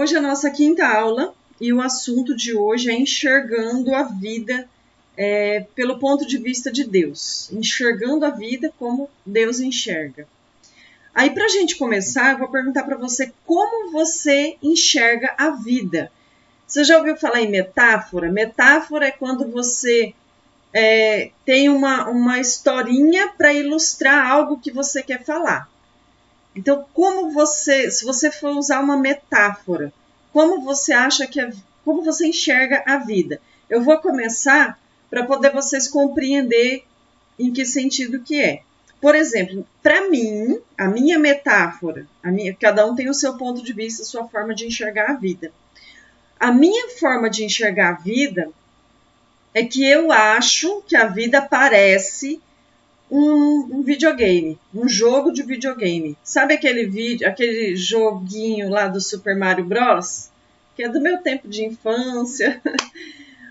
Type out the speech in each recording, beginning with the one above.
Hoje é a nossa quinta aula e o assunto de hoje é enxergando a vida pelo ponto de vista de Deus. Enxergando a vida como Deus enxerga. Aí, para a gente começar, eu vou perguntar para você como você enxerga a vida. Você já ouviu falar em metáfora? Metáfora é quando você tem uma historinha para ilustrar algo que você quer falar. Então, se você for usar uma metáfora, como você acha como você enxerga a vida? Eu vou começar para poder vocês compreender em que sentido que é. Por exemplo, para mim, a minha metáfora, cada um tem o seu ponto de vista, a sua forma de enxergar a vida. A minha forma de enxergar a vida é que eu acho que a vida parece um videogame, um jogo de videogame. Sabe aquele joguinho lá do Super Mario Bros? Que é do meu tempo de infância.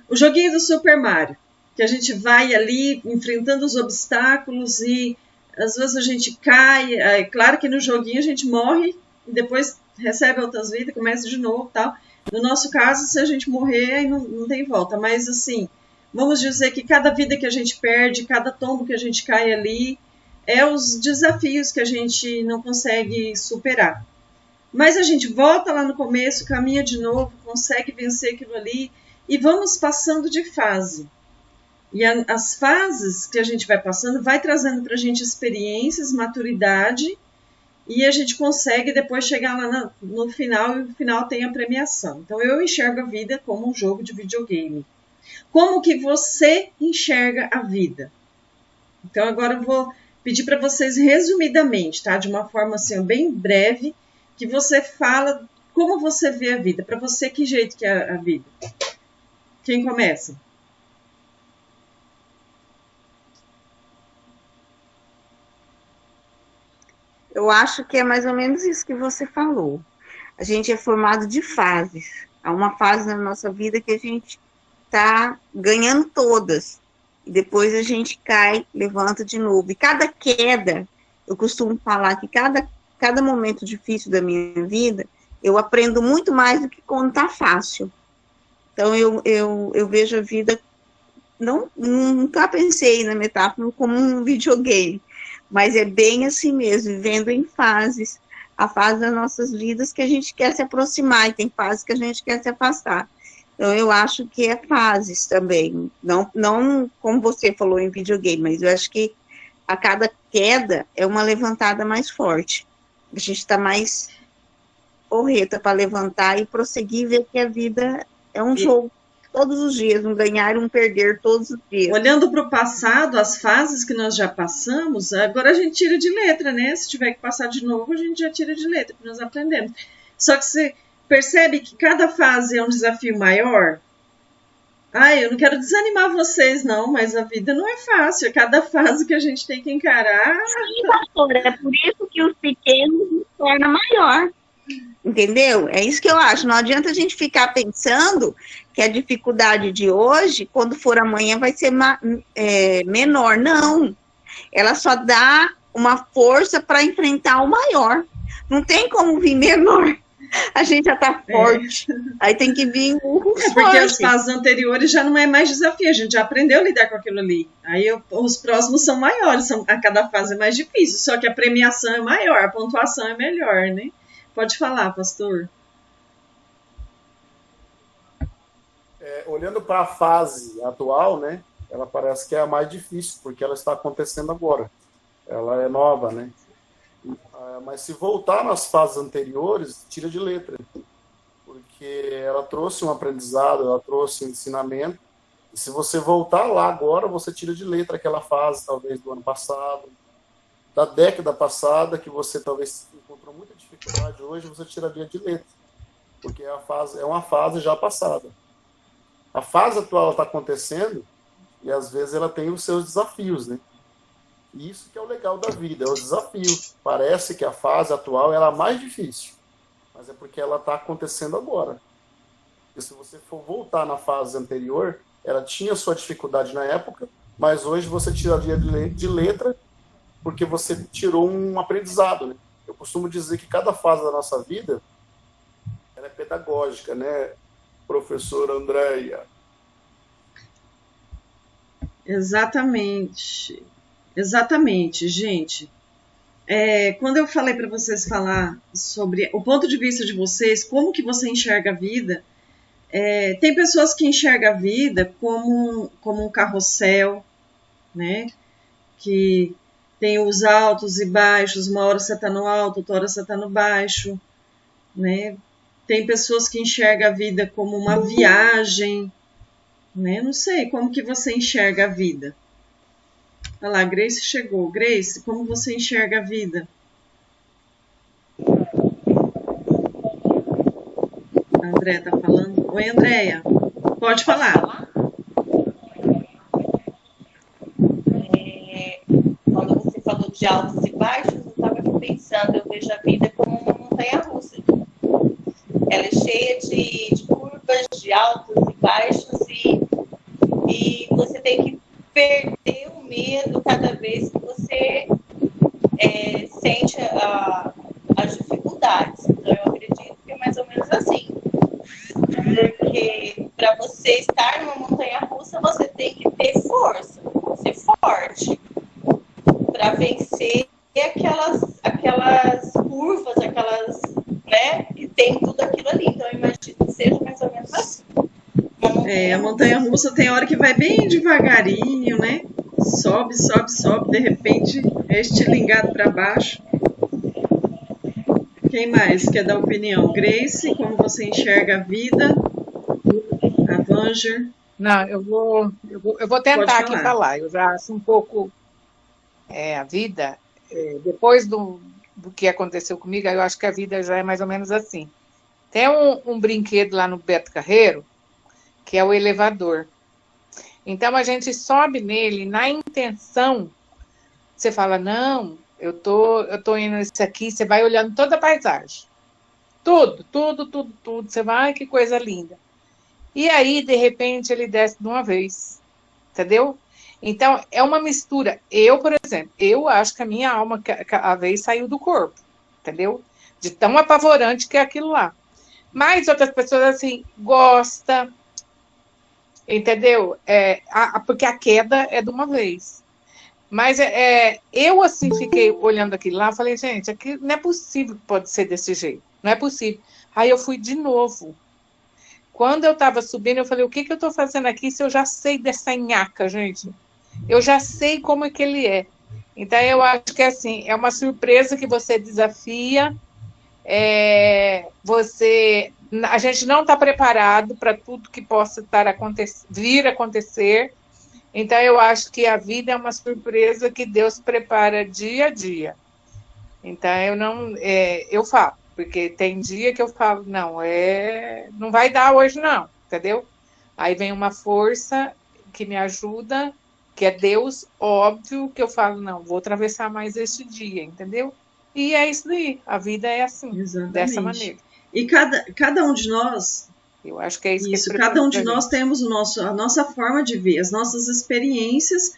O joguinho do Super Mario, que a gente vai ali enfrentando os obstáculos e às vezes a gente cai. É claro que no joguinho a gente morre e depois recebe outras vidas, começa de novo e tal. No nosso caso, se a gente morrer, aí não tem volta. Mas assim, vamos dizer que cada vida que a gente perde, cada tombo que a gente cai ali, é os desafios que a gente não consegue superar. Mas a gente volta lá no começo, caminha de novo, consegue vencer aquilo ali e vamos passando de fase. E as fases que a gente vai passando vai trazendo para a gente experiências, maturidade, e a gente consegue depois chegar lá no final e no final tem a premiação. Então eu enxergo a vida como um jogo de videogame. Como que você enxerga a vida? Então agora eu vou pedir para vocês resumidamente, tá? De uma forma assim bem breve, que você fala como você vê a vida. Para você, que jeito que é a vida? Quem começa? Eu acho que é mais ou menos isso que você falou. A gente é formado de fases. Há uma fase na nossa vida que a gente está ganhando todas. E depois a gente cai, levanta de novo. E cada queda, eu costumo falar que cada momento difícil da minha vida, eu aprendo muito mais do que quando está fácil. Então, eu vejo a vida, nunca pensei na metáfora como um videogame, mas é bem assim mesmo, vivendo em fases, a fase das nossas vidas que a gente quer se aproximar, e tem fases que a gente quer se afastar. Então, eu acho que é fases também, não como você falou em videogame, mas eu acho que a cada queda é uma levantada mais forte. A gente está mais porreta para levantar e prosseguir, ver que a vida é um jogo todos os dias, um ganhar e um perder todos os dias. Olhando para o passado, as fases que nós já passamos, agora a gente tira de letra, né? Se tiver que passar de novo, a gente já tira de letra, porque nós aprendemos. Só que você percebe que cada fase é um desafio maior? Eu não quero desanimar vocês, não, mas a vida não é fácil. É cada fase que a gente tem que encarar. Sim, pastora, é por isso que os pequenos se tornam maior. Entendeu? É isso que eu acho. Não adianta a gente ficar pensando que a dificuldade de hoje, quando for amanhã, vai ser menor. Não. Ela só dá uma força para enfrentar o maior. Não tem como vir menor. A gente já está forte. Aí tem que vir o forte. Porque as fases anteriores já não é mais desafio. A gente já aprendeu a lidar com aquilo ali. Aí os próximos são maiores. A cada fase é mais difícil. Só que a premiação é maior, a pontuação é melhor, né? Pode falar, pastor. Olhando para a fase atual, né, ela parece que é a mais difícil, porque ela está acontecendo agora. Ela é nova, né? Mas se voltar nas fases anteriores, tira de letra. Porque ela trouxe um aprendizado, ela trouxe um ensinamento. E se você voltar lá agora, você tira de letra aquela fase, talvez, do ano passado, da década passada, que você talvez encontrou muita dificuldade, hoje você tiraria de letra, porque é uma fase já passada. A fase atual está acontecendo e às vezes ela tem os seus desafios, né? E isso que é o legal da vida, é o desafio. Parece que a fase atual é a mais difícil, mas é porque ela está acontecendo agora. E se você for voltar na fase anterior, ela tinha sua dificuldade na época, mas hoje você tiraria de letra porque você tirou um aprendizado, né? Eu costumo dizer que cada fase da nossa vida ela é pedagógica, né, professora Andréia? Exatamente. Exatamente, gente. Quando eu falei para vocês falar sobre o ponto de vista de vocês, como que você enxerga a vida, tem pessoas que enxergam a vida como um carrossel, né? Que tem os altos e baixos, uma hora você está no alto, outra hora você está no baixo, né? Tem pessoas que enxergam a vida como uma viagem, né? Não sei, como que você enxerga a vida? Olha lá, Grace chegou. Grace, como você enxerga a vida? A Andréia está falando. Oi, Andréia. Pode falar. Quando você falou de altos e baixos, eu estava pensando, eu vejo a vida como uma montanha-russa. Ela é cheia de curvas, de altos e baixos, e você tem que perder o medo cada vez que você sente as dificuldades. Então, eu acredito que é mais ou menos assim. Porque para você estar numa montanha-russa, você tem que ter força, ser forte, para vencer aquelas curvas, né, que tem tudo aquilo ali. Então, eu imagino que seja mais ou menos assim. A montanha-russa tem hora que vai bem devagarinho, né? Sobe, sobe, sobe, de repente é estilingado para baixo. Quem mais quer dar opinião? Grace, como você enxerga a vida? A Vanger? Não, eu vou tentar aqui falar. Eu já acho um pouco a vida, depois do que aconteceu comigo, eu acho que a vida já é mais ou menos assim. Tem um brinquedo lá no Beto Carreiro, que é o elevador. Então, a gente sobe nele na intenção, você fala, não, eu tô indo nesse aqui, você vai olhando toda a paisagem. Tudo. Você vai, que coisa linda. E aí, de repente, ele desce de uma vez. Entendeu? Então, é uma mistura. Eu, por exemplo, eu acho que a minha alma, a vez, saiu do corpo. Entendeu? De tão apavorante que é aquilo lá. Mas outras pessoas, assim, gostam. Entendeu? Porque a queda é de uma vez. Mas eu, assim, fiquei olhando aquilo lá, falei, gente, aqui não é possível que pode ser desse jeito. Não é possível. Aí eu fui de novo. Quando eu estava subindo, eu falei, o que eu estou fazendo aqui se eu já sei dessa nhaca, gente? Eu já sei como é que ele é. Então, eu acho que, assim, é uma surpresa que você desafia. A gente não está preparado para tudo que possa vir a acontecer. Então, eu acho que a vida é uma surpresa que Deus prepara dia a dia. Então, eu falo, porque tem dia que eu falo, não vai dar hoje não, entendeu? Aí vem uma força que me ajuda, que é Deus, óbvio, que eu falo, não, vou atravessar mais este dia, entendeu? E é isso daí, a vida é assim, exatamente, dessa maneira. E cada um de nós, eu acho que é isso que cada um de nós temos a nossa forma de ver, as nossas experiências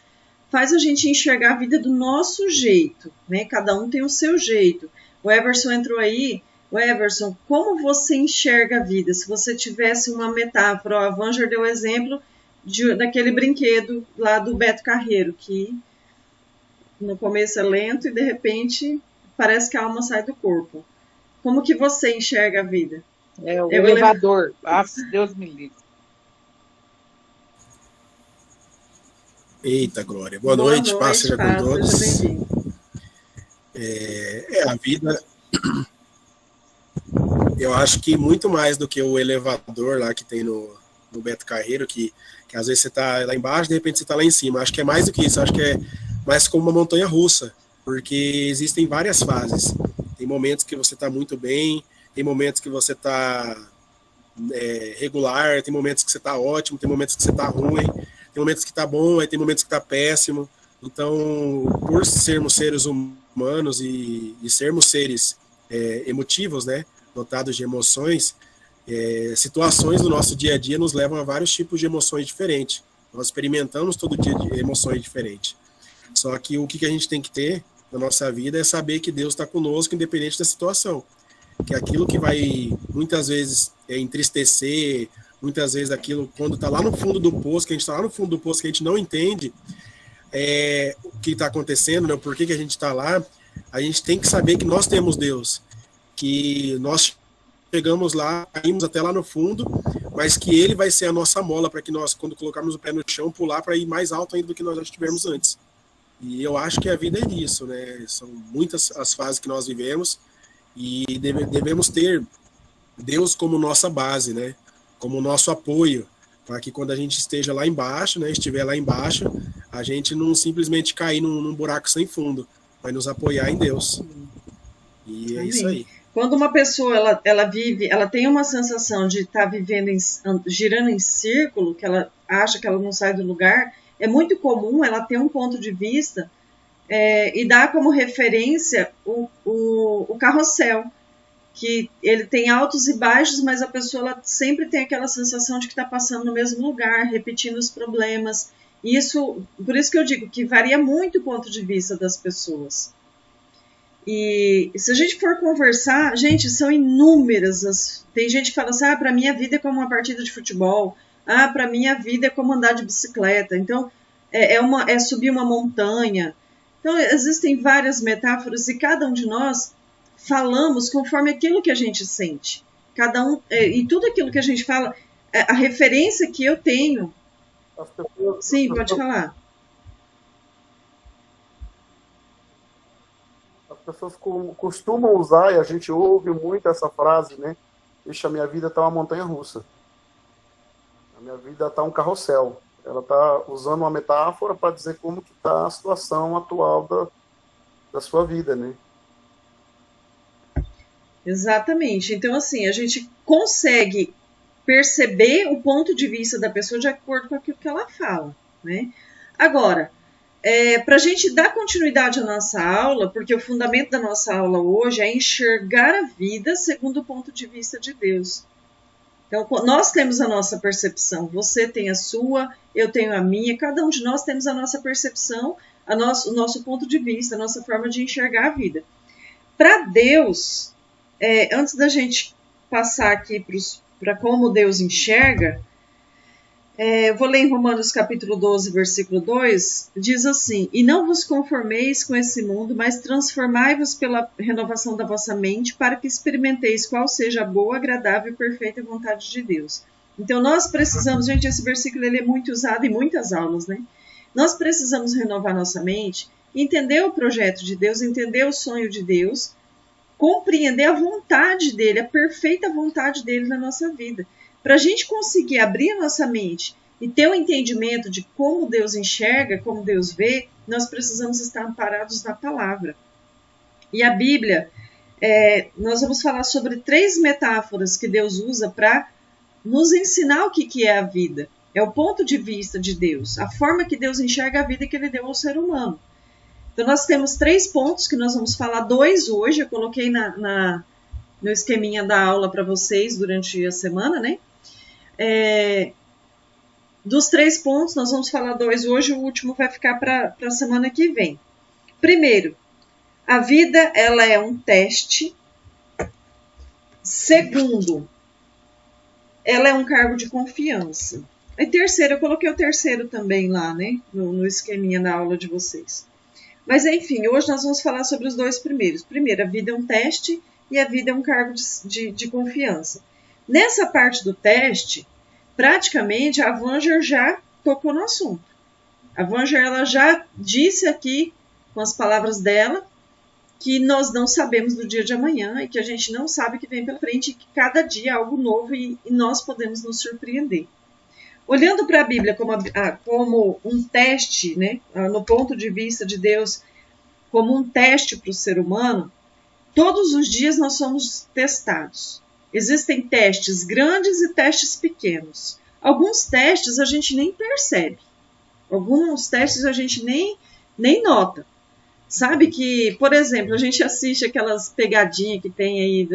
faz a gente enxergar a vida do nosso jeito, né? Cada um tem o seu jeito. O Everson entrou aí. O Everson, como você enxerga a vida? Se você tivesse uma metáfora, a Vanger deu o exemplo daquele brinquedo lá do Beto Carreiro, que no começo é lento e de repente parece que a alma sai do corpo. Como que você enxerga a vida? O elevador. Deus me livre. Eita, Glória. Boa noite, paz seja com todos. Seja bem-vindo. A vida, eu acho que muito mais do que o elevador lá que tem no Beto Carreiro, que às vezes você está lá embaixo, de repente você está lá em cima. Acho que é mais do que isso, acho que é mais como uma montanha-russa, porque existem várias fases. Tem momentos que você está muito bem, tem momentos que você está regular, tem momentos que você está ótimo, tem momentos que você está ruim, tem momentos que está bom, aí tem momentos que está péssimo. Então, por sermos seres humanos e sermos seres emotivos, né, dotados de emoções, situações do nosso dia a dia nos levam a vários tipos de emoções diferentes. Nós experimentamos todo dia de emoções diferentes. Só que o que a gente tem que ter na nossa vida é saber que Deus está conosco, independente da situação. que aquilo que vai muitas vezes entristecer, muitas vezes aquilo quando está lá no fundo do poço, que a gente está lá no fundo do poço, que a gente não entende o que está acontecendo, né, por que a gente está lá, a gente tem que saber que nós temos Deus, que nós chegamos lá, caímos até lá no fundo, mas que Ele vai ser a nossa mola para que nós, quando colocarmos o pé no chão, pular para ir mais alto ainda do que nós já estivemos antes. E eu acho que a vida é disso, né? São muitas as fases que nós vivemos e devemos ter Deus como nossa base, né? Como nosso apoio, para que quando a gente esteja lá embaixo, né? Estiver lá embaixo, a gente não simplesmente cair num buraco sem fundo, vai nos apoiar em Deus. E é isso aí. Quando uma pessoa ela vive, ela tem uma sensação de estar vivendo, girando em círculo, que ela acha que ela não sai do lugar, é muito comum ela ter um ponto de vista e dar como referência o carrossel, que ele tem altos e baixos, mas a pessoa ela sempre tem aquela sensação de que está passando no mesmo lugar, repetindo os problemas. Por isso que eu digo que varia muito o ponto de vista das pessoas. E se a gente for conversar, gente, são inúmeras. Tem gente que fala assim, para mim a vida é como uma partida de futebol. Para mim a vida é como andar de bicicleta. Então, é subir uma montanha. Então, existem várias metáforas e cada um de nós falamos conforme aquilo que a gente sente. Cada um, e tudo aquilo que a gente fala, a referência que eu tenho. Sim, pode falar. As pessoas costumam usar, e a gente ouve muito essa frase, né? Ixi, a minha vida está uma montanha-russa. A minha vida está um carrossel. Ela está usando uma metáfora para dizer como que está a situação atual da sua vida, né? Exatamente. Então, assim, a gente consegue perceber o ponto de vista da pessoa de acordo com aquilo que ela fala, né? Agora, para a gente dar continuidade à nossa aula, porque o fundamento da nossa aula hoje é enxergar a vida segundo o ponto de vista de Deus. Então, nós temos a nossa percepção, você tem a sua, eu tenho a minha, cada um de nós temos a nossa percepção, o nosso ponto de vista, a nossa forma de enxergar a vida. Para Deus, antes da gente passar aqui para como Deus enxerga, eu vou ler em Romanos capítulo 12, versículo 2, diz assim, e não vos conformeis com esse mundo, mas transformai-vos pela renovação da vossa mente, para que experimenteis qual seja a boa, agradável e perfeita vontade de Deus. Então nós precisamos, gente, esse versículo ele é muito usado em muitas aulas, né? Nós precisamos renovar nossa mente, entender o projeto de Deus, entender o sonho de Deus, compreender a vontade dele, a perfeita vontade dele na nossa vida. Para a gente conseguir abrir a nossa mente e ter um entendimento de como Deus enxerga, como Deus vê, nós precisamos estar amparados na palavra. E a Bíblia, nós vamos falar sobre 3 metáforas que Deus usa para nos ensinar o que é a vida. É o ponto de vista de Deus, a forma que Deus enxerga a vida que Ele deu ao ser humano. Então nós temos 3 pontos que nós vamos falar, 2 hoje, eu coloquei no esqueminha da aula para vocês durante a semana, né? Dos 3 pontos, nós vamos falar 2 hoje, o último vai ficar para a semana que vem. Primeiro, a vida ela é um teste. Segundo, ela é um cargo de confiança. E terceiro, eu coloquei o terceiro também lá, né? No esqueminha da aula de vocês. Mas enfim, hoje nós vamos falar sobre os 2 primeiros. Primeiro, a vida é um teste e a vida é um cargo de confiança. Nessa parte do teste, praticamente a Vanger já tocou no assunto. A Vanger ela já disse aqui, com as palavras dela, que nós não sabemos do dia de amanhã e que a gente não sabe o que vem pela frente e que cada dia é algo novo e nós podemos nos surpreender. Olhando para a Bíblia como um teste, né, no ponto de vista de Deus, como um teste para o ser humano, todos os dias nós somos testados. Existem testes grandes e testes pequenos. Alguns testes a gente nem percebe. Alguns testes a gente nem nota. Sabe que, por exemplo, a gente assiste aquelas pegadinhas que tem aí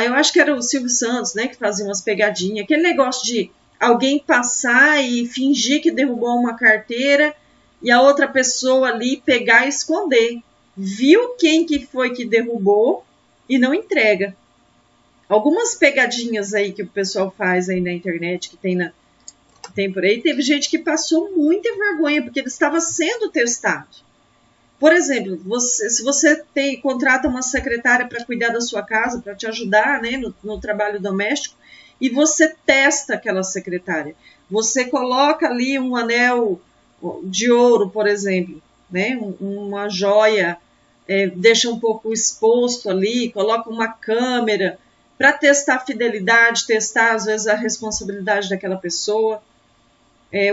eu acho que era o Silvio Santos, né, que fazia umas pegadinhas. Aquele negócio de alguém passar e fingir que derrubou uma carteira e a outra pessoa ali pegar e esconder. Viu quem que foi que derrubou e não entrega. Algumas pegadinhas aí que o pessoal faz aí na internet, que tem por aí, teve gente que passou muita vergonha, porque ele estava sendo testado. Por exemplo, se você contrata uma secretária para cuidar da sua casa, para te ajudar, né, no trabalho doméstico, e você testa aquela secretária. Você coloca ali um anel de ouro, por exemplo, né, uma joia, deixa um pouco exposto ali, coloca uma câmera para testar a fidelidade, testar às vezes a responsabilidade daquela pessoa,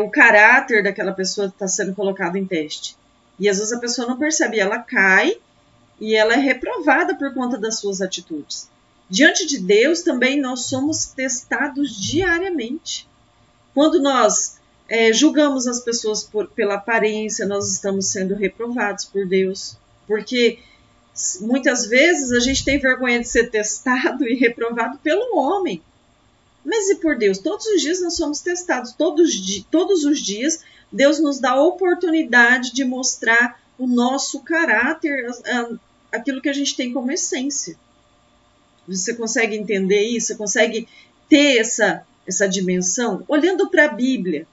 o caráter daquela pessoa que está sendo colocado em teste. E às vezes a pessoa não percebe, ela cai e ela é reprovada por conta das suas atitudes. Diante de Deus também nós somos testados diariamente. Quando nós julgamos as pessoas pela aparência, nós estamos sendo reprovados por Deus. Porque muitas vezes a gente tem vergonha de ser testado e reprovado pelo homem. Mas e por Deus? Todos os dias nós somos testados. Todos os dias Deus nos dá a oportunidade de mostrar o nosso caráter, aquilo que a gente tem como essência. Você consegue entender isso? Você consegue ter essa dimensão? Olhando para a Bíblia.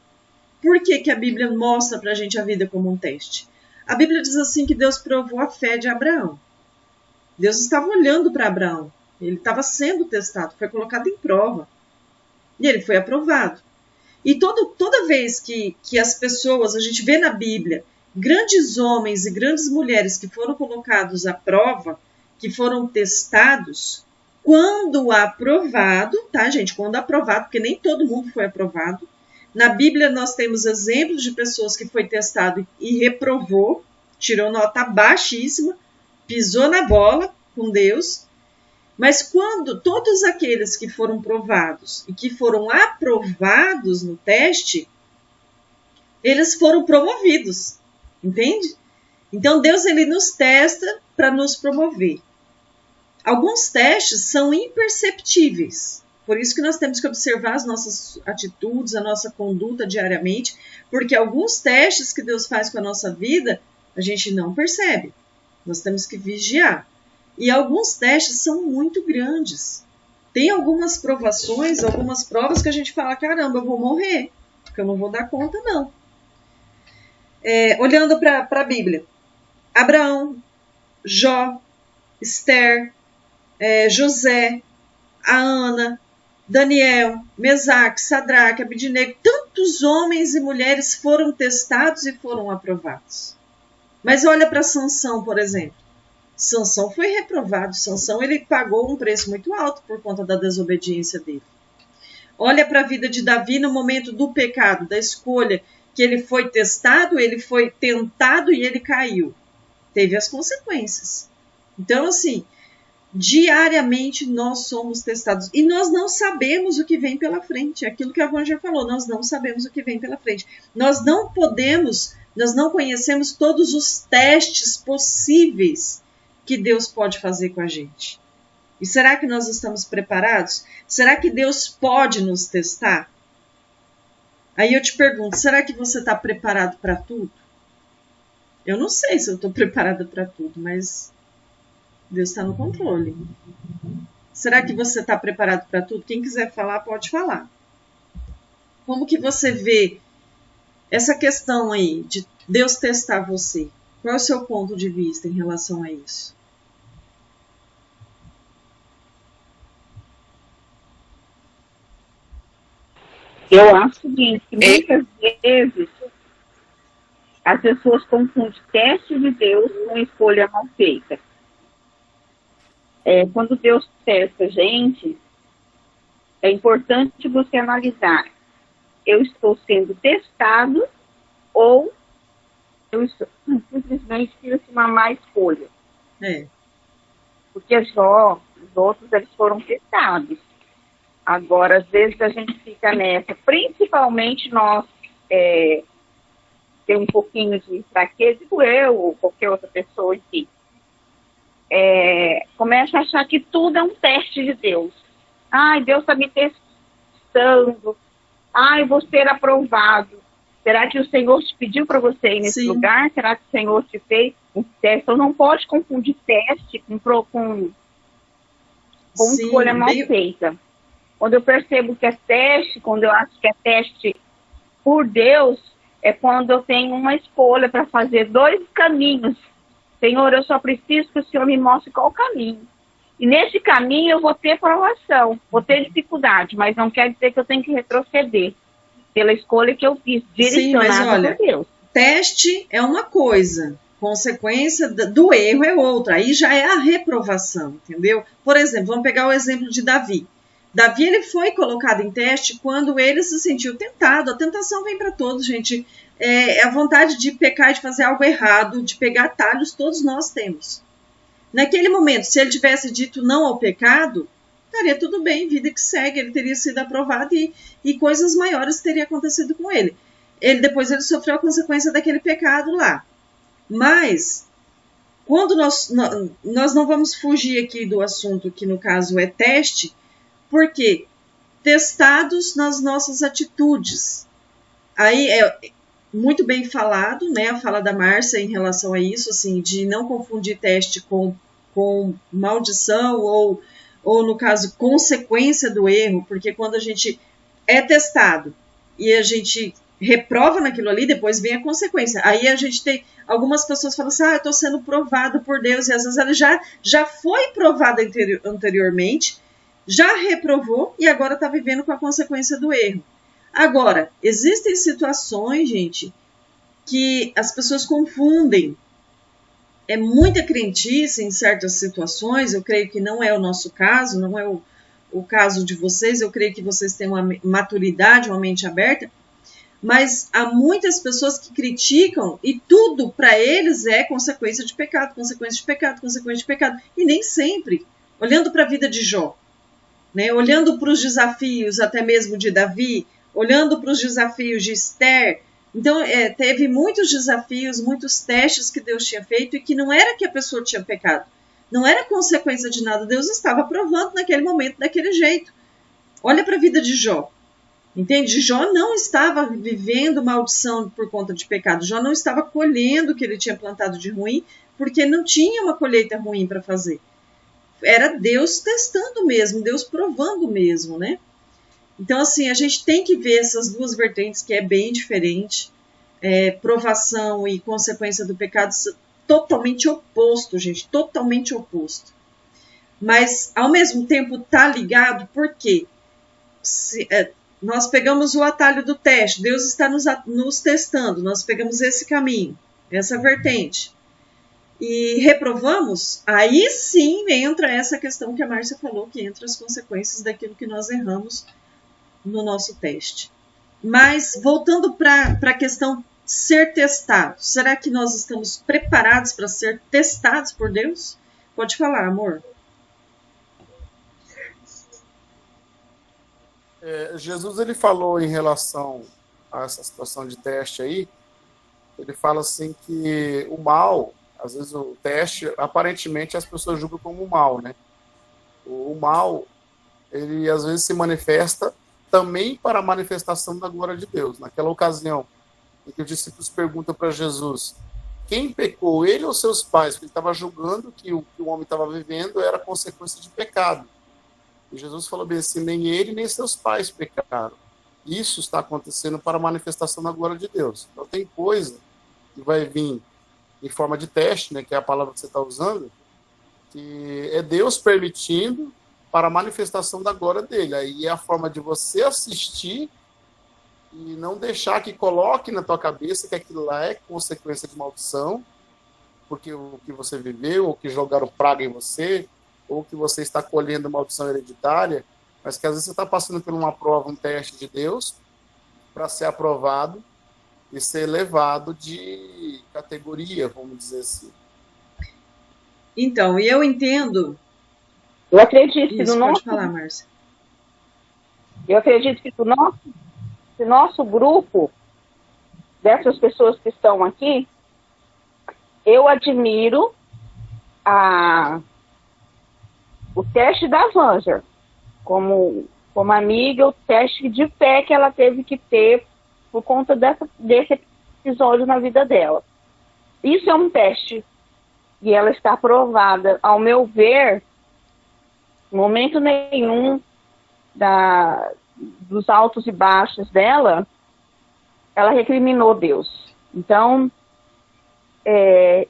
Por que a Bíblia mostra para a gente a vida como um teste? A Bíblia diz assim que Deus provou a fé de Abraão. Deus estava olhando para Abraão. Ele estava sendo testado, foi colocado em prova. E ele foi aprovado. E toda vez que as pessoas, a gente vê na Bíblia, grandes homens e grandes mulheres que foram colocados à prova, que foram testados, quando aprovado, tá, gente? Quando aprovado, porque nem todo mundo foi aprovado. Na Bíblia nós temos exemplos de pessoas que foi testado e reprovou, tirou nota baixíssima, pisou na bola com Deus. Mas quando todos aqueles que foram provados e que foram aprovados no teste, eles foram promovidos, entende? Então Deus ele nos testa para nos promover. Alguns testes são imperceptíveis, por isso que nós temos que observar as nossas atitudes, a nossa conduta diariamente, porque alguns testes que Deus faz com a nossa vida, a gente não percebe, nós temos que vigiar. E alguns testes são muito grandes. Tem algumas provações, algumas provas que a gente fala, caramba, eu vou morrer, porque eu não vou dar conta, não. Olhando para a Bíblia, Abraão, Jó, Esther, José, a Ana, Daniel, Mesaque, Sadraque, Abidnego, tantos homens e mulheres foram testados e foram aprovados. Mas olha para Sansão, por exemplo. Sansão foi reprovado. Sansão ele pagou um preço muito alto por conta da desobediência dele. Olha para a vida de Davi no momento do pecado, da escolha, que ele foi testado, ele foi tentado e ele caiu. Teve as consequências. Então, assim, diariamente nós somos testados. E nós não sabemos o que vem pela frente. É aquilo que a Vânia falou, nós não sabemos o que vem pela frente. Nós não conhecemos todos os testes possíveis que Deus pode fazer com a gente. E será que nós estamos preparados? Será que Deus pode nos testar? Aí eu te pergunto, será que você está preparado para tudo? Eu não sei se eu estou preparada para tudo, mas Deus está no controle. Será que você está preparado para tudo? Quem quiser falar, pode falar. Como que você vê essa questão aí de Deus testar você? Qual é o seu ponto de vista em relação a isso? Eu acho o seguinte, que muitas vezes as pessoas confundem teste de Deus com escolha mal feita. Quando Deus testa a gente, é importante você analisar. Eu estou sendo testado ou eu estou simplesmente fiz uma má escolha. Porque os outros eles foram testados. Agora, às vezes a gente fica nessa, principalmente nós tem um pouquinho de fraqueza, eu ou qualquer outra pessoa aqui, começa a achar que tudo é um teste de Deus. Ai, Deus está me testando. Ai, vou ser aprovado. Será que o Senhor te pediu para você ir nesse lugar? Será que o Senhor te fez um teste? Então não pode confundir teste com com escolha mal feita. Quando eu percebo que é teste, quando eu acho que é teste por Deus, é quando eu tenho uma escolha para fazer 2 caminhos. Senhor, eu só preciso que o Senhor me mostre qual caminho. E nesse caminho eu vou ter provação, vou ter dificuldade, mas não quer dizer que eu tenho que retroceder pela escolha que eu fiz, direcionada por Deus. Teste é uma coisa, consequência do erro é outra, aí já é a reprovação, entendeu? Por exemplo, vamos pegar o exemplo de Davi. Davi, ele foi colocado em teste quando ele se sentiu tentado. A tentação vem para todos, gente. A vontade de pecar, de fazer algo errado, de pegar atalhos, todos nós temos. Naquele momento, se ele tivesse dito não ao pecado, estaria tudo bem, vida que segue, ele teria sido aprovado e coisas maiores teriam acontecido com ele. Depois ele sofreu a consequência daquele pecado lá. Mas, quando nós não vamos fugir aqui do assunto, que no caso é teste, porque testados nas nossas atitudes. Aí é muito bem falado, né, a fala da Márcia em relação a isso, assim, de não confundir teste com maldição ou, no caso, consequência do erro, porque quando a gente é testado e a gente reprova naquilo ali, depois vem a consequência. Aí a gente tem algumas pessoas que falam assim, eu estou sendo provado por Deus, e às vezes ela já foi provada anteriormente, já reprovou e agora está vivendo com a consequência do erro. Agora, existem situações, gente, que as pessoas confundem. É muita crentice em certas situações, eu creio que não é o nosso caso, não é o caso de vocês, eu creio que vocês têm uma maturidade, uma mente aberta, mas há muitas pessoas que criticam e tudo para eles é consequência de pecado, consequência de pecado, consequência de pecado, e nem sempre. Olhando para a vida de Jó, né, olhando para os desafios até mesmo de Davi, olhando para os desafios de Esther, então teve muitos desafios, muitos testes que Deus tinha feito e que não era que a pessoa tinha pecado, não era consequência de nada, Deus estava provando naquele momento, daquele jeito. Olha para a vida de Jó, entende? Jó não estava vivendo maldição por conta de pecado, Jó não estava colhendo o que ele tinha plantado de ruim, porque não tinha uma colheita ruim para fazer. Era Deus testando mesmo, Deus provando mesmo, né? Então, assim, a gente tem que ver essas duas vertentes, que é bem diferente. Provação e consequência do pecado, totalmente oposto, gente, totalmente oposto. Mas, ao mesmo tempo, tá ligado, porque nós pegamos o atalho do teste, Deus está nos testando, nós pegamos esse caminho, essa vertente, e reprovamos, aí sim entra essa questão que a Márcia falou, que entra as consequências daquilo que nós erramos no nosso teste. Mas, voltando para a questão ser testado, será que nós estamos preparados para ser testados por Deus? Pode falar, amor. Jesus, ele falou em relação a essa situação de teste aí, ele fala assim que o mal, às vezes o teste, aparentemente as pessoas julgam como mal, né? O mal, ele às vezes se manifesta também para a manifestação da glória de Deus. Naquela ocasião em que os discípulos perguntam para Jesus, quem pecou, ele ou seus pais? Porque ele estava julgando que o que o homem estava vivendo era consequência de pecado. E Jesus falou bem assim, nem ele nem seus pais pecaram. Isso está acontecendo para a manifestação da glória de Deus. Então tem coisa que vai vir em forma de teste, né, que é a palavra que você está usando, que é Deus permitindo para a manifestação da glória dele. Aí é a forma de você assistir e não deixar que coloque na tua cabeça que aquilo lá é consequência de maldição, porque o que você viveu, ou que jogaram praga em você, ou que você está colhendo maldição hereditária, mas que às vezes você está passando por uma prova, um teste de Deus, para ser aprovado e ser elevado de categoria, vamos dizer assim. Então, e eu entendo... Eu acredito que Isso, no pode nosso... falar, Márcia. Eu acredito que o nosso grupo, dessas pessoas que estão aqui, eu admiro o teste da Vanger, como amiga, o teste de fé que ela teve que ter por conta desse episódio na vida dela. Isso é um teste e ela está aprovada. Ao meu ver, momento nenhum dos altos e baixos dela, ela recriminou Deus. Então,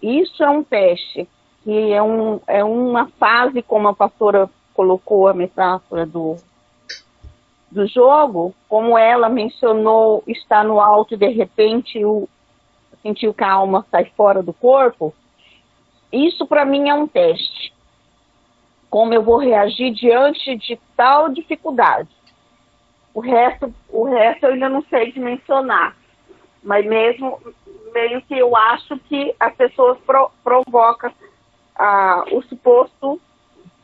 isso é um teste, que é uma fase, como a pastora colocou a metáfora do jogo, como ela mencionou, está no alto e de repente sentiu que a alma sai fora do corpo. Isso para mim é um teste. Como eu vou reagir diante de tal dificuldade. O resto eu ainda não sei dimensionar. Mas meio que eu acho que as pessoas provocam o suposto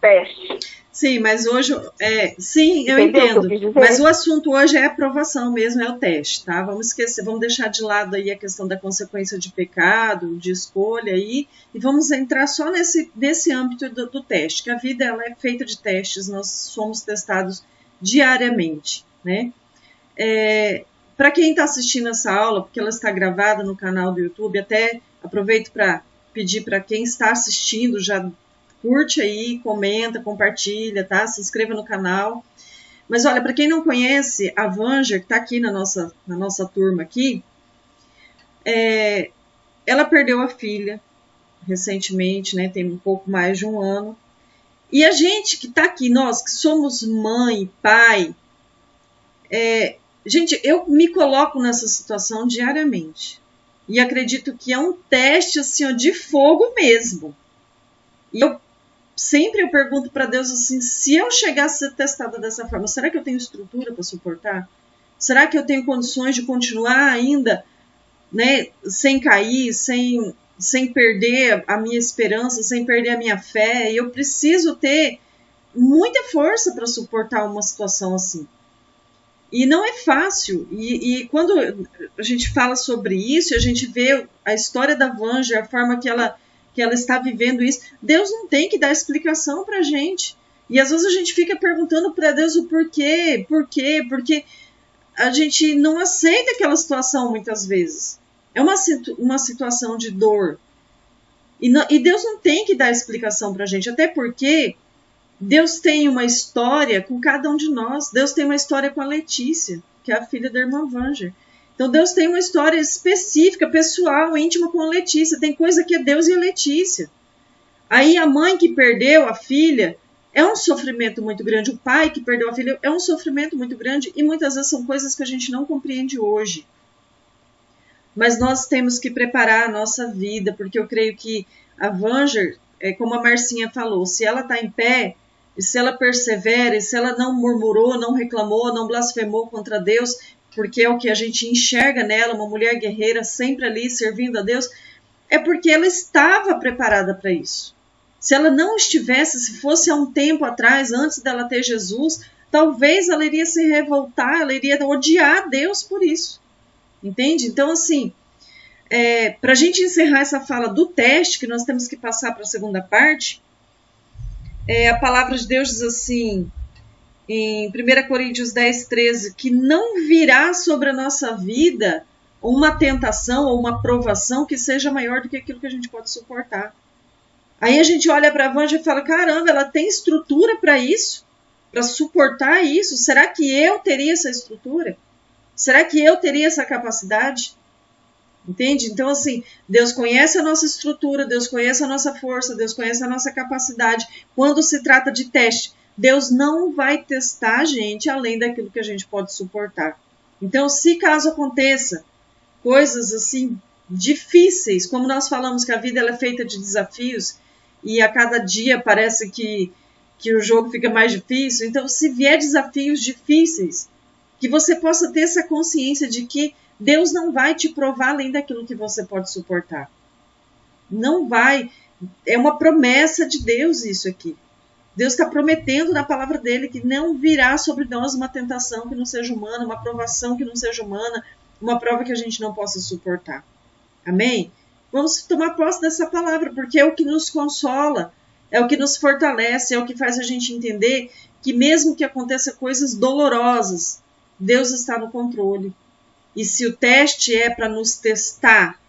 teste. Sim, mas hoje... sim, eu entendo. Mas o assunto hoje é aprovação mesmo, é o teste, tá? Vamos deixar de lado aí a questão da consequência de pecado, de escolha aí, e vamos entrar só nesse âmbito do teste, que a vida ela é feita de testes, nós somos testados diariamente, né? Para quem está assistindo essa aula, porque ela está gravada no canal do YouTube, até aproveito para pedir para quem está assistindo, já curte aí, comenta, compartilha, tá? Se inscreva no canal. Mas olha, para quem não conhece, a Vanger, que está aqui na nossa turma aqui, ela perdeu a filha recentemente, né? Tem um pouco mais de um ano. E a gente que está aqui, nós que somos mãe, pai, gente, eu me coloco nessa situação diariamente. E acredito que é um teste assim, ó, de fogo mesmo. E sempre eu pergunto para Deus assim, se eu chegasse a ser testada dessa forma, será que eu tenho estrutura para suportar? Será que eu tenho condições de continuar ainda, né, sem cair, sem perder a minha esperança, sem perder a minha fé? E eu preciso ter muita força para suportar uma situação assim. E não é fácil. E quando a gente fala sobre isso, a gente vê a história da Vanger, a forma que ela está vivendo isso, Deus não tem que dar explicação para a gente. E às vezes a gente fica perguntando para Deus o porquê, porque a gente não aceita aquela situação muitas vezes. É uma situação de dor. E Deus não tem que dar explicação para a gente, até porque Deus tem uma história com cada um de nós. Deus tem uma história com a Letícia, que é a filha da irmã Vanger. Então Deus tem uma história específica, pessoal, íntima com a Letícia. Tem coisa que é Deus e a Letícia. Aí a mãe que perdeu a filha é um sofrimento muito grande. O pai que perdeu a filha é um sofrimento muito grande. E muitas vezes são coisas que a gente não compreende hoje. Mas nós temos que preparar a nossa vida, porque eu creio que a Vanger, como a Marcinha falou, se ela está em pé, e se ela persevera, e se ela não murmurou, não reclamou, não blasfemou contra Deus, porque é o que a gente enxerga nela, uma mulher guerreira, sempre ali servindo a Deus, é porque ela estava preparada para isso. Se ela não estivesse, se fosse há um tempo atrás, antes dela ter Jesus, talvez ela iria se revoltar, ela iria odiar Deus por isso. Entende? Então, assim, para a gente encerrar essa fala do teste, que nós temos que passar para a segunda parte, a palavra de Deus diz assim, em 1 Coríntios 10, 13, que não virá sobre a nossa vida uma tentação ou uma provação que seja maior do que aquilo que a gente pode suportar. Aí a gente olha para a Vanger e fala, caramba, ela tem estrutura para isso? Para suportar isso? Será que eu teria essa estrutura? Será que eu teria essa capacidade? Entende? Então, assim, Deus conhece a nossa estrutura, Deus conhece a nossa força, Deus conhece a nossa capacidade. Quando se trata de teste, Deus não vai testar a gente além daquilo que a gente pode suportar. Então, se caso aconteça coisas assim difíceis, como nós falamos que a vida ela é feita de desafios e a cada dia parece que o jogo fica mais difícil, então se vier desafios difíceis, que você possa ter essa consciência de que Deus não vai te provar além daquilo que você pode suportar. Não vai. É uma promessa de Deus isso aqui. Deus está prometendo na palavra dele que não virá sobre nós uma tentação que não seja humana, uma provação que não seja humana, uma prova que a gente não possa suportar. Amém? Vamos tomar posse dessa palavra, porque é o que nos consola, é o que nos fortalece, é o que faz a gente entender que mesmo que aconteça coisas dolorosas, Deus está no controle. E se o teste é para nos testar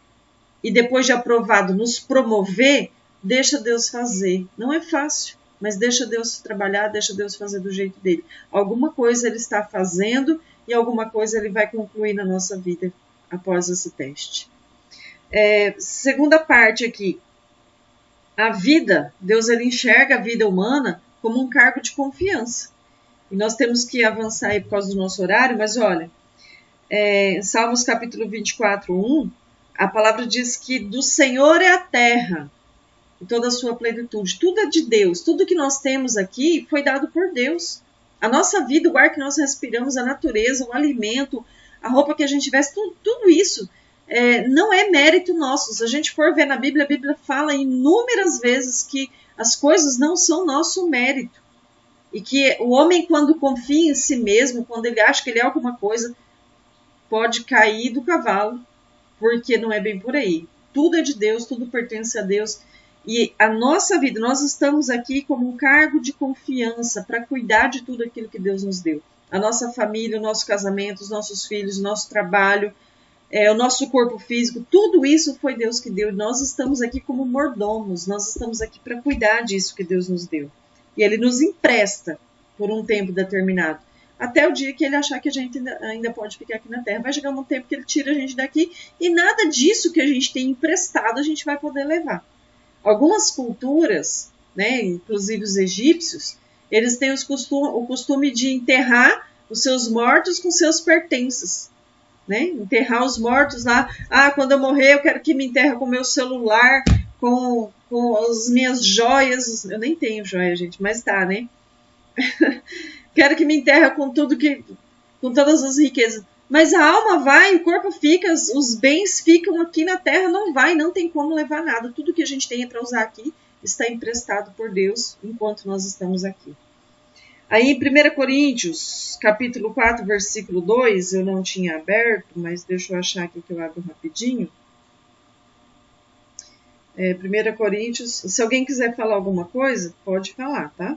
e depois de aprovado nos promover, deixa Deus fazer. Não é fácil. mas deixa Deus trabalhar, deixa Deus fazer do jeito dele. Alguma coisa ele está fazendo e alguma coisa ele vai concluir na nossa vida após esse teste. Segunda parte aqui. A vida, Deus ele enxerga a vida humana como um cargo de confiança. E nós temos que avançar aí por causa do nosso horário, mas olha, Salmos capítulo 24:1, a palavra diz que do Senhor é a terra e toda a sua plenitude. Tudo é de Deus. Tudo que nós temos aqui foi dado por Deus. A nossa vida, o ar que nós respiramos, a natureza, o alimento, a roupa que a gente veste, tudo isso não é mérito nosso. Se a gente for ver na Bíblia, a Bíblia fala inúmeras vezes que as coisas não são nosso mérito. E que o homem, quando confia em si mesmo, quando ele acha que ele é alguma coisa, pode cair do cavalo, porque não é bem por aí. Tudo é de Deus, tudo pertence a Deus. E a nossa vida, nós estamos aqui como um cargo de confiança para cuidar de tudo aquilo que Deus nos deu. A nossa família, o nosso casamento, os nossos filhos, o nosso trabalho, o nosso corpo físico, tudo isso foi Deus que deu. Nós estamos aqui como mordomos, nós estamos aqui para cuidar disso que Deus nos deu. E Ele nos empresta por um tempo determinado, até o dia que Ele achar que a gente ainda pode ficar aqui na Terra. Vai chegar um tempo que Ele tira a gente daqui e nada disso que a gente tem emprestado a gente vai poder levar. Algumas culturas, né, inclusive os egípcios, eles têm o costume de enterrar os seus mortos com seus pertences. Né? Enterrar os mortos lá. Quando eu morrer, eu quero que me enterre com o meu celular, com as minhas joias. Eu nem tenho joia, gente, mas tá, né? Quero que me enterre com com todas as riquezas. Mas a alma vai, o corpo fica, os bens ficam aqui na terra, não tem como levar nada. Tudo que a gente tem para usar aqui está emprestado por Deus enquanto nós estamos aqui. Aí em 1 Coríntios, capítulo 4, versículo 2, eu não tinha aberto, mas deixa eu achar aqui que eu abro rapidinho. 1 Coríntios, se alguém quiser falar alguma coisa, pode falar, tá?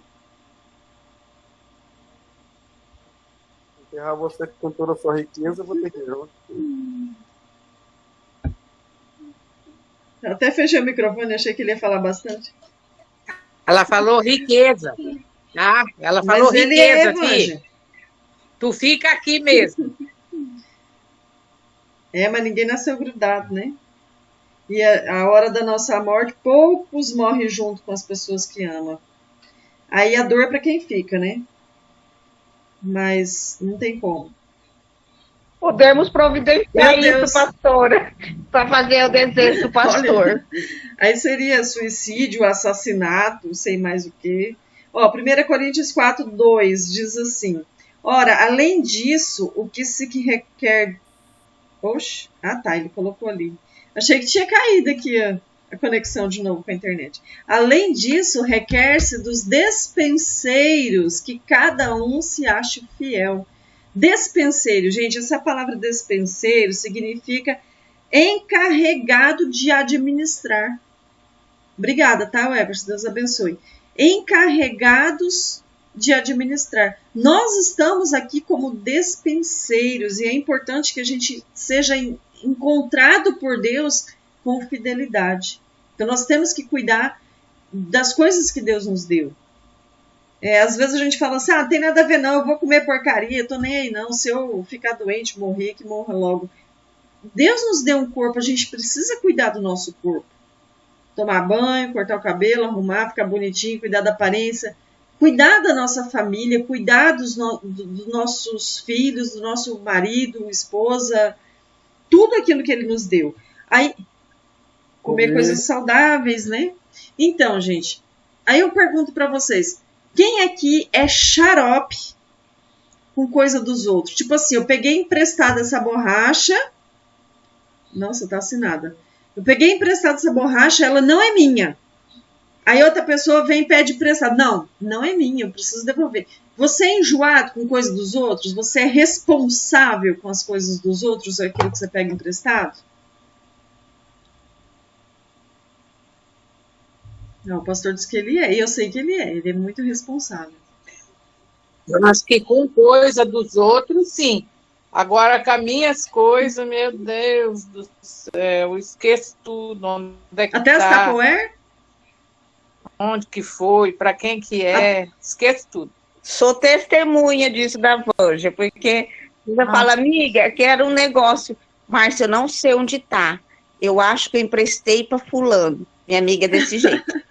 Enterrar você com toda a sua riqueza, eu vou ter que ir. Eu até fechei o microfone, achei que ele ia falar bastante. Ela falou riqueza. Ah, ela falou mas riqueza aqui. Tu fica aqui mesmo. Mas ninguém nasceu grudado, né? E a hora da nossa morte, poucos morrem junto com as pessoas que amam. Aí a dor é para quem fica, né? Mas não tem como. Podemos providenciar isso, pastora, para fazer o desejo do pastor. Olha, aí seria suicídio, assassinato, sei mais o quê. 1 Coríntios 4, 2 diz assim: ora, além disso, o que se requer... Oxe, ele colocou ali. Achei que tinha caído aqui a conexão de novo com a internet. Além disso, requer-se dos despenseiros que cada um se ache fiel. Despenseiro, gente, essa palavra despenseiro significa encarregado de administrar. Obrigada, tá, Weberson? Deus abençoe. Encarregados de administrar. Nós estamos aqui como despenseiros e é importante que a gente seja encontrado por Deus com fidelidade. Então nós temos que cuidar das coisas que Deus nos deu. Às vezes a gente fala assim, não tem nada a ver não, eu vou comer porcaria, tô nem aí não, se eu ficar doente, morrer, que morra logo. Deus nos deu um corpo, a gente precisa cuidar do nosso corpo. Tomar banho, cortar o cabelo, arrumar, ficar bonitinho, cuidar da aparência, cuidar da nossa família, cuidar dos nossos filhos, do nosso marido, esposa, tudo aquilo que Ele nos deu. Aí, comer coisas saudáveis, né? Então, gente, aí eu pergunto para vocês, quem aqui é xarope com coisa dos outros? Tipo assim, eu peguei emprestada essa borracha, nossa, tá assinada. Eu peguei emprestada essa borracha, ela não é minha. Aí outra pessoa vem e pede emprestado. Não é minha, eu preciso devolver. Você é enjoado com coisa dos outros? Você é responsável com as coisas dos outros, aquilo que você pega emprestado? Não, o pastor disse que ele é, e eu sei que ele é muito responsável. Eu acho que com coisa dos outros, sim. Agora, com as minhas coisas, meu Deus do céu, eu esqueço tudo. Onde é que até as Tupperware? onde que foi, para quem que é, esqueço tudo. Sou testemunha disso da Vânia, porque você fala, amiga, quero um negócio, Márcia, eu não sei onde está. Eu acho que eu emprestei para fulano. Minha amiga é desse jeito.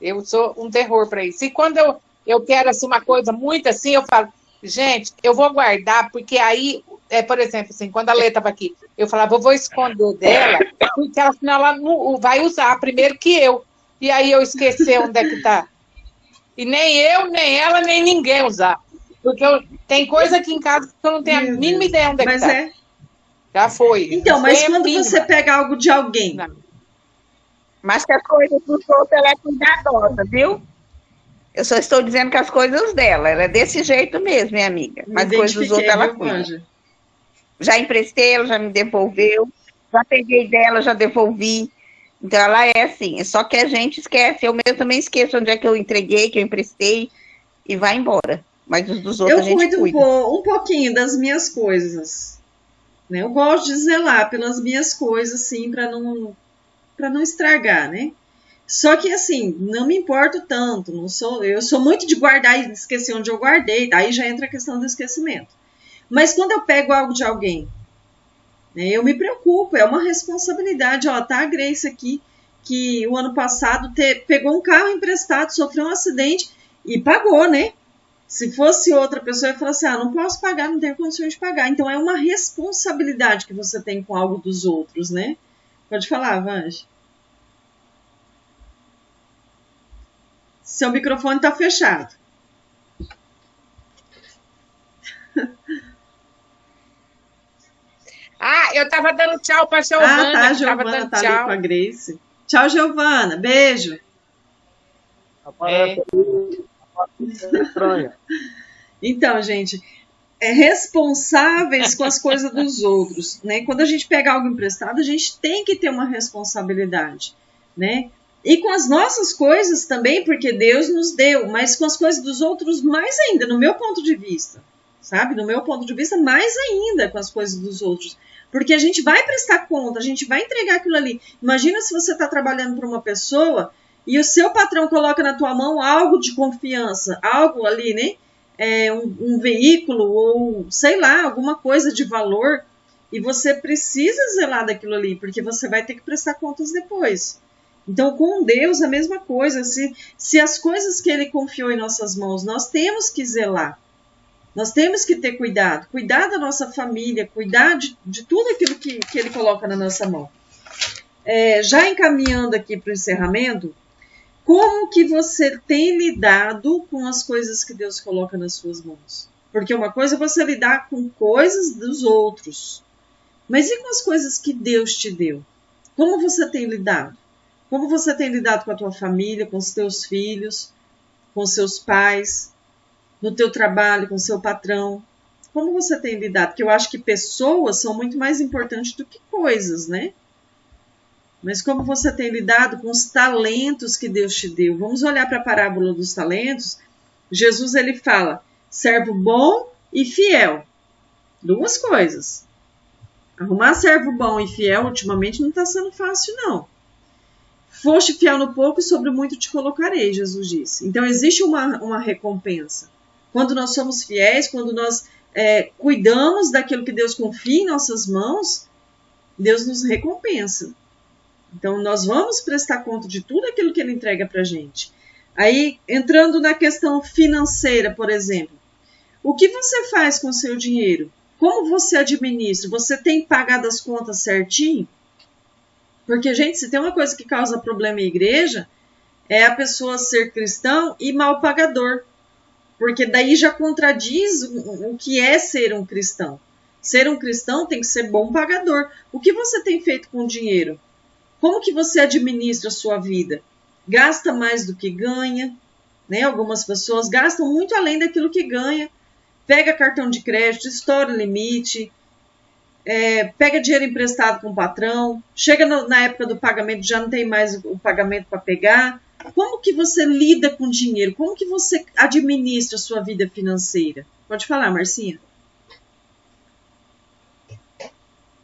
Eu sou um terror para isso. E quando eu quero assim, uma coisa muito assim, eu falo, gente, eu vou guardar, porque aí, por exemplo, assim, quando a Lê estava aqui, eu falava, eu vou esconder dela, porque ela, senão ela não vai usar primeiro que eu. E aí eu esqueci onde é que está. E nem eu, nem ela, nem ninguém usar. Porque tem coisa aqui em casa que eu não tenho a mínima ideia onde é que está. Já foi. Então, mas quando você pega algo de alguém... Não. Mas que as coisas dos outros, ela é cuidadosa, viu? Eu só estou dizendo que as coisas dela, ela é desse jeito mesmo, minha amiga. Mas as coisas dos outros, ela cuida. Já emprestei, ela já me devolveu. Já peguei dela, já devolvi. Então, ela é assim. Só que a gente esquece. Eu mesmo também esqueço onde é que eu entreguei, que eu emprestei, e vai embora. Mas os dos outros a gente cuida. Eu cuido um pouquinho das minhas coisas. Né? Eu gosto de zelar pelas minhas coisas, assim, para não estragar, né? Só que, assim, não me importo tanto. Eu sou muito de guardar e esquecer onde eu guardei. Daí já entra a questão do esquecimento. Mas quando eu pego algo de alguém, né, eu me preocupo, é uma responsabilidade. Ó, tá a Grace aqui, que o ano passado pegou um carro emprestado, sofreu um acidente e pagou, né? Se fosse outra pessoa, eu ia falar assim, não posso pagar, não tenho condições de pagar. Então, é uma responsabilidade que você tem com algo dos outros, né? Pode falar, Vange. Seu microfone está fechado. Eu estava dando tchau para a Giovana. Tá, a Giovana tá ali com a Grace. Tchau, Giovana. Beijo. Então, gente, responsáveis com as coisas dos outros, né? Quando a gente pega algo emprestado, a gente tem que ter uma responsabilidade, né? E com as nossas coisas também, porque Deus nos deu, mas com as coisas dos outros mais ainda, no meu ponto de vista, sabe? No meu ponto de vista, mais ainda com as coisas dos outros. Porque a gente vai prestar conta, a gente vai entregar aquilo ali. Imagina se você está trabalhando para uma pessoa e o seu patrão coloca na tua mão algo de confiança, algo ali, né? Um veículo ou, sei lá, alguma coisa de valor, e você precisa zelar daquilo ali, porque você vai ter que prestar contas depois. Então, com Deus, a mesma coisa. Se as coisas que Ele confiou em nossas mãos, nós temos que zelar. Nós temos que ter cuidado. Cuidar da nossa família, cuidar de tudo aquilo que Ele coloca na nossa mão. Já encaminhando aqui para o encerramento, como que você tem lidado com as coisas que Deus coloca nas suas mãos? Porque uma coisa é você lidar com coisas dos outros. Mas e com as coisas que Deus te deu? Como você tem lidado? Como você tem lidado com a tua família, com os teus filhos, com os seus pais, no teu trabalho, com o seu patrão? Como você tem lidado? Porque eu acho que pessoas são muito mais importantes do que coisas, né? Mas como você tem lidado com os talentos que Deus te deu? Vamos olhar para a parábola dos talentos. Jesus, ele fala, servo bom e fiel. Duas coisas. Arrumar servo bom e fiel, ultimamente, não está sendo fácil, não. Foste fiel no pouco e sobre muito te colocarei, Jesus disse. Então, existe uma recompensa. Quando nós somos fiéis, quando nós cuidamos daquilo que Deus confia em nossas mãos, Deus nos recompensa. Então, nós vamos prestar conta de tudo aquilo que Ele entrega para a gente. Aí, entrando na questão financeira, por exemplo, o que você faz com o seu dinheiro? Como você administra? Você tem pagado as contas certinho? Porque, gente, se tem uma coisa que causa problema em igreja, é a pessoa ser cristão e mal pagador. Porque daí já contradiz o que é ser um cristão. Ser um cristão tem que ser bom pagador. O que você tem feito com o dinheiro? Como que você administra a sua vida? Gasta mais do que ganha, né? Algumas pessoas gastam muito além daquilo que ganha. Pega cartão de crédito, estoura o limite, pega dinheiro emprestado com o patrão, chega na época do pagamento, já não tem mais o pagamento para pegar. Como que você lida com dinheiro? Como que você administra a sua vida financeira? Pode falar, Marcinha.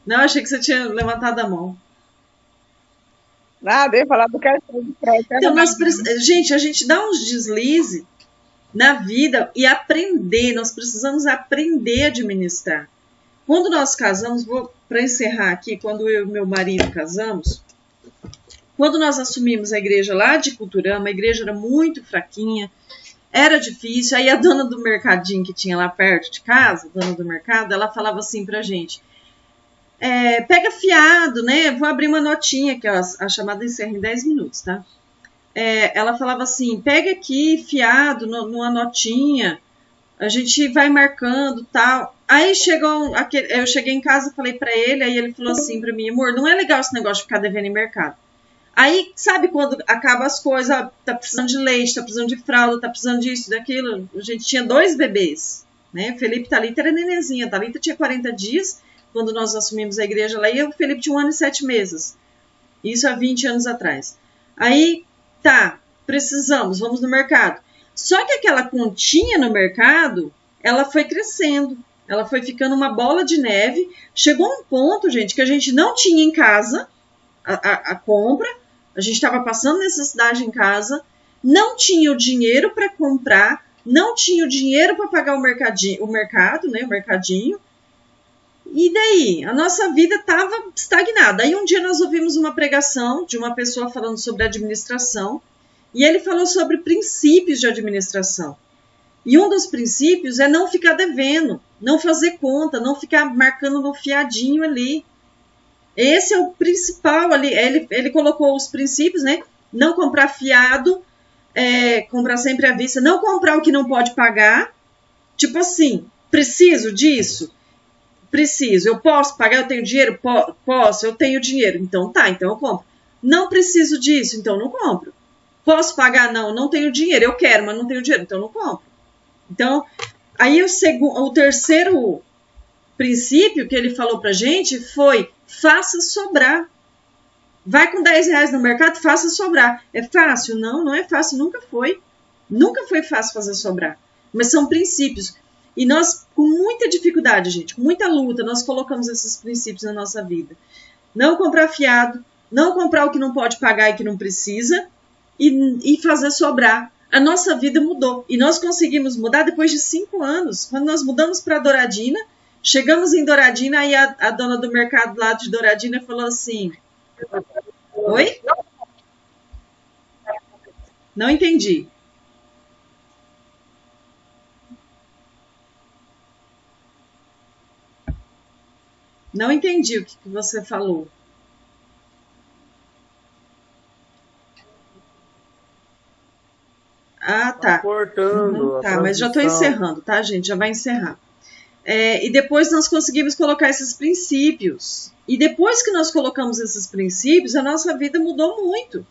Não, achei que você tinha levantado a mão. Nada, eu ia falar do cartão de crédito. Então, gente, a gente dá uns deslizes na vida e aprender, nós precisamos aprender a administrar. Quando nós casamos, para encerrar aqui, quando eu e meu marido casamos, quando nós assumimos a igreja lá de Culturama, a igreja era muito fraquinha, era difícil, aí a dona do mercadinho que tinha lá perto de casa, a dona do mercado, ela falava assim pra gente, pega fiado, né, vou abrir uma notinha, que a chamada encerra em 10 minutos, tá? Ela falava assim, pega aqui fiado numa notinha, a gente vai marcando tal. Aí eu cheguei em casa, falei pra ele, aí ele falou assim pra mim, amor, não é legal esse negócio de ficar devendo em mercado. Aí, sabe quando acaba as coisas, tá precisando de leite, tá precisando de fralda, tá precisando disso, daquilo. A gente tinha 2 bebês, né? Felipe e Thalita era nenenzinha. Thalita tinha 40 dias, quando nós assumimos a igreja lá, e o Felipe tinha 1 ano e 7 meses. Isso há 20 anos atrás. Aí, vamos no mercado. Só que aquela continha no mercado, ela foi crescendo. Ela foi ficando uma bola de neve. Chegou um ponto, gente, que a gente não tinha em casa a compra. A gente estava passando necessidade em casa. Não tinha o dinheiro para comprar. Não tinha o dinheiro para pagar o mercado, né, o mercadinho. E daí? A nossa vida estava estagnada. Aí um dia nós ouvimos uma pregação de uma pessoa falando sobre administração. E ele falou sobre princípios de administração. E um dos princípios é não ficar devendo, não fazer conta, não ficar marcando no fiadinho ali. Esse é o principal ali. Ele colocou os princípios, né? Não comprar fiado, comprar sempre à vista, não comprar o que não pode pagar. Tipo assim, preciso disso? Preciso. Eu posso pagar? Eu tenho dinheiro? Posso, eu tenho dinheiro. Então eu compro. Não preciso disso, então não compro. Posso pagar? Não tenho dinheiro. Eu quero, mas não tenho dinheiro, então não compro. Então, aí o terceiro princípio que ele falou pra gente foi: faça sobrar. Vai com 10 reais no mercado, faça sobrar. É fácil? Não é fácil, nunca foi. Nunca foi fácil fazer sobrar. Mas são princípios. E nós, com muita dificuldade, gente, com muita luta, nós colocamos esses princípios na nossa vida. Não comprar fiado, não comprar o que não pode pagar e que não precisa, e fazer sobrar. A nossa vida mudou. E nós conseguimos mudar depois de 5 anos. Quando nós mudamos para Douradina, chegamos em Douradina, aí a dona do mercado lá de Douradina falou assim... Oi? Não entendi. Não entendi o que você falou. Ah, tá. Cortando. Tá, mas já estou encerrando, tá, gente? Já vai encerrar. E depois nós conseguimos colocar esses princípios. E depois que nós colocamos esses princípios, a nossa vida mudou muito.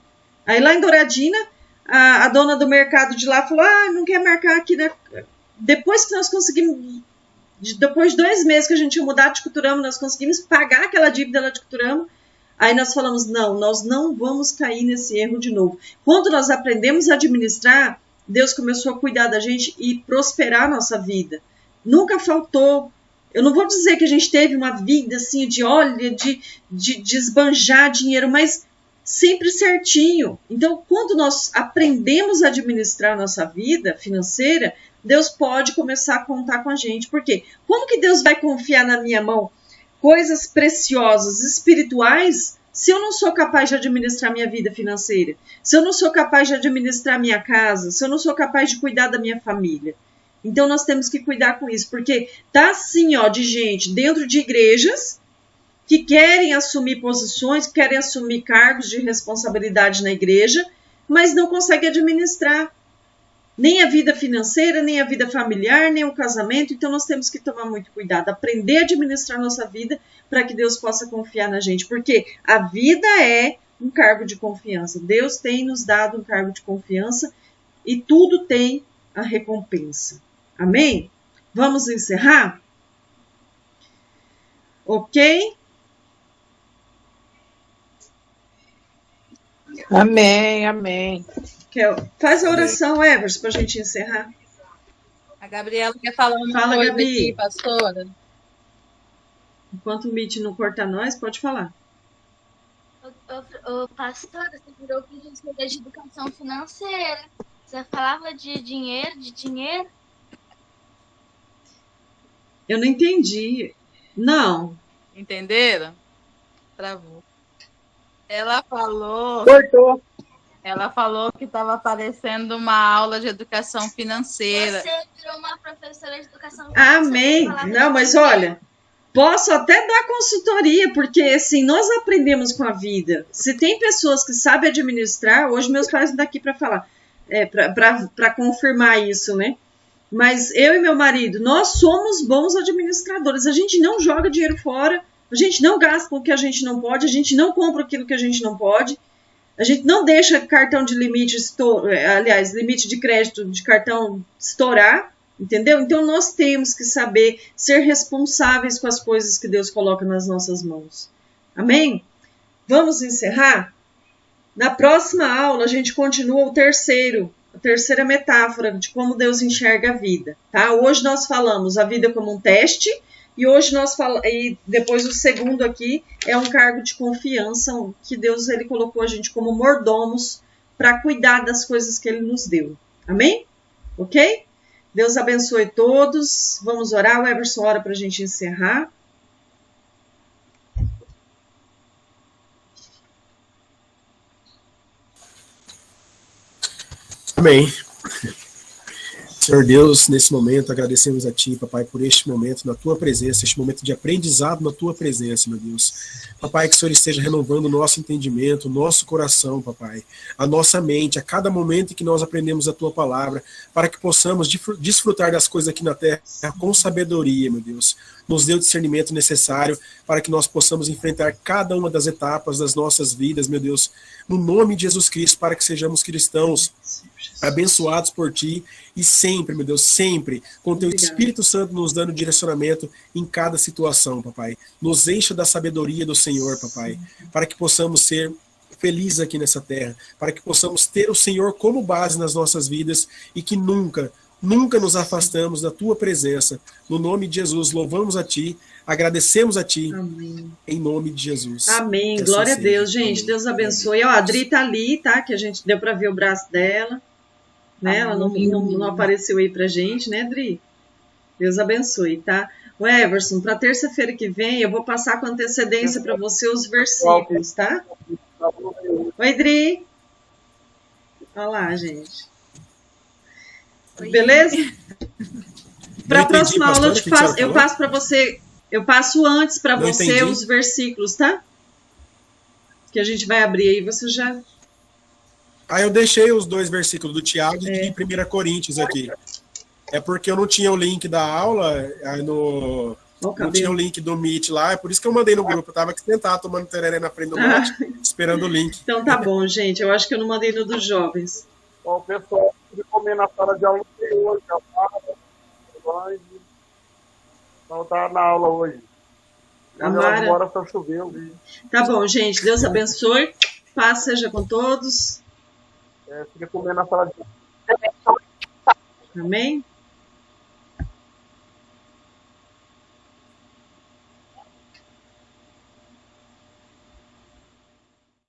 Aí lá em Douradina, a dona do mercado de lá falou: não quer marcar aqui, né? Depois que nós conseguimos, depois de 2 meses que a gente tinha mudado de Culturama, nós conseguimos pagar aquela dívida lá de Culturama. Aí nós falamos: nós não vamos cair nesse erro de novo. Quando nós aprendemos a administrar, Deus começou a cuidar da gente e prosperar a nossa vida. Nunca faltou. Eu não vou dizer que a gente teve uma vida assim de esbanjar dinheiro, mas sempre certinho. Então, quando nós aprendemos a administrar a nossa vida financeira, Deus pode começar a contar com a gente. Por quê? Como que Deus vai confiar na minha mão coisas preciosas, espirituais, se eu não sou capaz de administrar minha vida financeira? Se eu não sou capaz de administrar minha casa? Se eu não sou capaz de cuidar da minha família? Então, nós temos que cuidar com isso, porque tá assim, de gente dentro de igrejas que querem assumir posições, querem assumir cargos de responsabilidade na igreja, mas não conseguem administrar nem a vida financeira, nem a vida familiar, nem o casamento. Então, nós temos que tomar muito cuidado, aprender a administrar nossa vida para que Deus possa confiar na gente, porque a vida é um cargo de confiança. Deus tem nos dado um cargo de confiança e tudo tem a recompensa. Amém? Vamos encerrar? Ok? Amém. Faz a oração, Everson, para a gente encerrar. A Gabriela quer falar uma Fala, coisa Gabi. aqui, pastora. Enquanto o Meet não corta nós, pode falar. Pastora, você virou professora de educação financeira. Você falava de dinheiro. Eu não entendi. Não. Entenderam? Travou. Ela falou Cortou. que estava aparecendo uma aula de educação financeira. Você virou uma professora de educação financeira. Amém. Você falava Não, de mas dinheiro. olha, posso até dar consultoria, porque assim, nós aprendemos com a vida. Se tem pessoas que sabem administrar, hoje meus pais não estão aqui para falar, para confirmar isso, né? Mas eu e meu marido, nós somos bons administradores. A gente não joga dinheiro fora, a gente não gasta o que a gente não pode, a gente não compra aquilo que a gente não pode, a gente não deixa cartão de limite, limite de crédito de cartão estourar, entendeu? Então nós temos que saber ser responsáveis com as coisas que Deus coloca nas nossas mãos. Amém? Vamos encerrar? Na próxima aula a gente continua a terceira metáfora de como Deus enxerga a vida, tá? Hoje nós falamos a vida como um teste e depois o segundo aqui é um cargo de confiança que Deus ele colocou a gente como mordomos para cuidar das coisas que ele nos deu. Amém? Ok? Deus abençoe todos. Vamos orar. O Everson ora para a gente encerrar. Amém. Senhor Deus, nesse momento agradecemos a Ti, Papai, por este momento na Tua presença, este momento de aprendizado na Tua presença, meu Deus. Papai, que o Senhor esteja renovando o nosso entendimento, o nosso coração, Papai, a nossa mente, a cada momento em que nós aprendemos a Tua palavra, para que possamos desfrutar das coisas aqui na terra com sabedoria, meu Deus. Nos dê o discernimento necessário para que nós possamos enfrentar cada uma das etapas das nossas vidas, meu Deus, no nome de Jesus Cristo, para que sejamos cristãos abençoados por Ti e sempre, meu Deus, sempre com Teu Espírito Santo nos dando direcionamento em cada situação, Papai. Nos encha da sabedoria do Senhor, Papai, para que possamos ser felizes aqui nessa terra, para que possamos ter o Senhor como base nas nossas vidas e que nunca nos afastamos da Tua presença. No nome de Jesus, louvamos a Ti, agradecemos a Ti. Amém. Em nome de Jesus. Amém. Que glória assim a Deus, gente. Amém. Deus abençoe. Ó, a Adri tá ali, tá? Que a gente deu para ver o braço dela. Né? Ela não apareceu aí pra gente, né, Adri? Deus abençoe, tá? O Everson, para terça-feira que vem, eu vou passar com antecedência para você os versículos, tá? Oi, Adri. Olha lá, gente. Beleza? Para a próxima aula eu passo para você, eu passo antes para você os versículos, tá? Que a gente vai abrir aí, você já... eu deixei os 2 versículos do Tiago e de 1 Coríntios aqui. É porque eu não tinha o link da aula, não tinha o link do Meet lá, é por isso que eu mandei no grupo. Eu tava aqui sentado, tomando tereré na frente do lote, esperando o link. Então tá bom, gente. Eu acho que eu não mandei no dos jovens. Bom, pessoal, de comer na sala de aula hoje, não tá na aula hoje. Agora só choveu. Tá bom, gente. Deus abençoe. Paz seja com todos. Fica comendo na sala de aula. Amém?